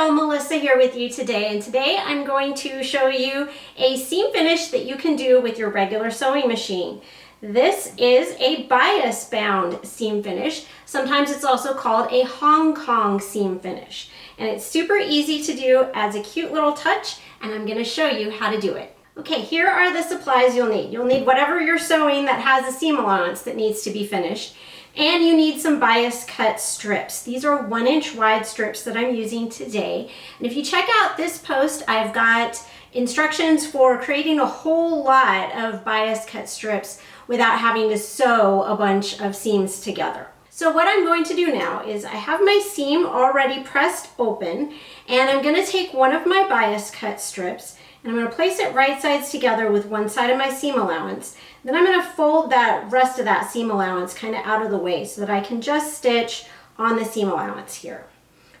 Hello, Melissa here with you today, and today I'm going to show you a seam finish that you can do with your regular sewing machine. This is a bias bound seam finish. Sometimes it's also called a Hong Kong seam finish, and it's super easy to do, adds a cute little touch, and I'm going to show you how to do it. Okay, here are the supplies you'll need. You'll need whatever you're sewing that has a seam allowance that needs to be finished. And you need some bias cut strips. These are 1-inch wide strips that I'm using today. And if you check out this post, I've got instructions for creating a whole lot of bias cut strips without having to sew a bunch of seams together. So what I'm going to do now is I have my seam already pressed open, and I'm going to take one of my bias cut strips and I'm going to place it right sides together with one side of my seam allowance. Then I'm going to fold that rest of that seam allowance kind of out of the way so that I can just stitch on the seam allowance here.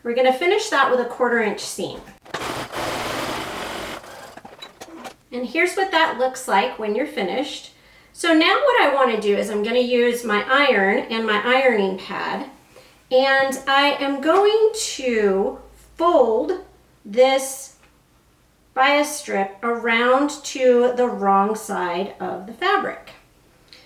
We're going to finish that with a 1/4-inch seam. And here's what that looks like when you're finished. So now what I want to do is I'm going to use my iron and my ironing pad, and I am going to fold this bias strip around to the wrong side of the fabric.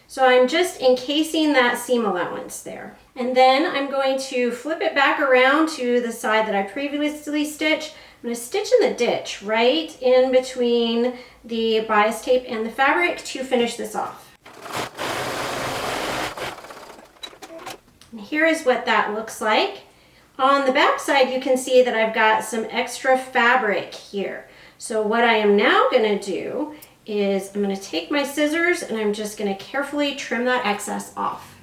So I'm just encasing that seam allowance there. And then I'm going to flip it back around to the side that I previously stitched. I'm going to stitch in the ditch right in between the bias tape and the fabric to finish this off. And here is what that looks like. On the back side, you can see that I've got some extra fabric here. So what I am now going to do is I'm going to take my scissors and I'm just going to carefully trim that excess off.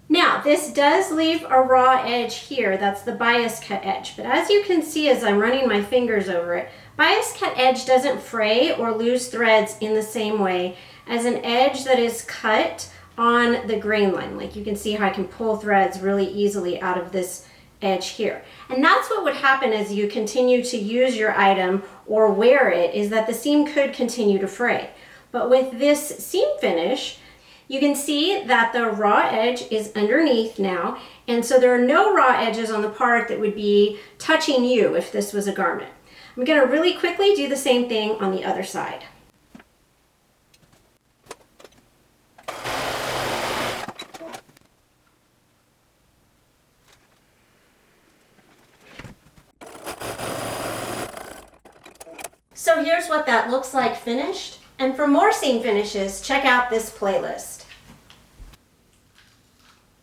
Now, this does leave a raw edge here. That's the bias cut edge. But as you can see as I'm running my fingers over it, bias cut edge doesn't fray or lose threads in the same way as an edge that is cut on the grain line. Like you can see how I can pull threads really easily out of this edge here. And that's what would happen as you continue to use your item or wear it, is that the seam could continue to fray. But with this seam finish, you can see that the raw edge is underneath now, and so there are no raw edges on the part that would be touching you if this was a garment. I'm going to really quickly do the same thing on the other side. So here's what that looks like finished. And for more seam finishes, check out this playlist.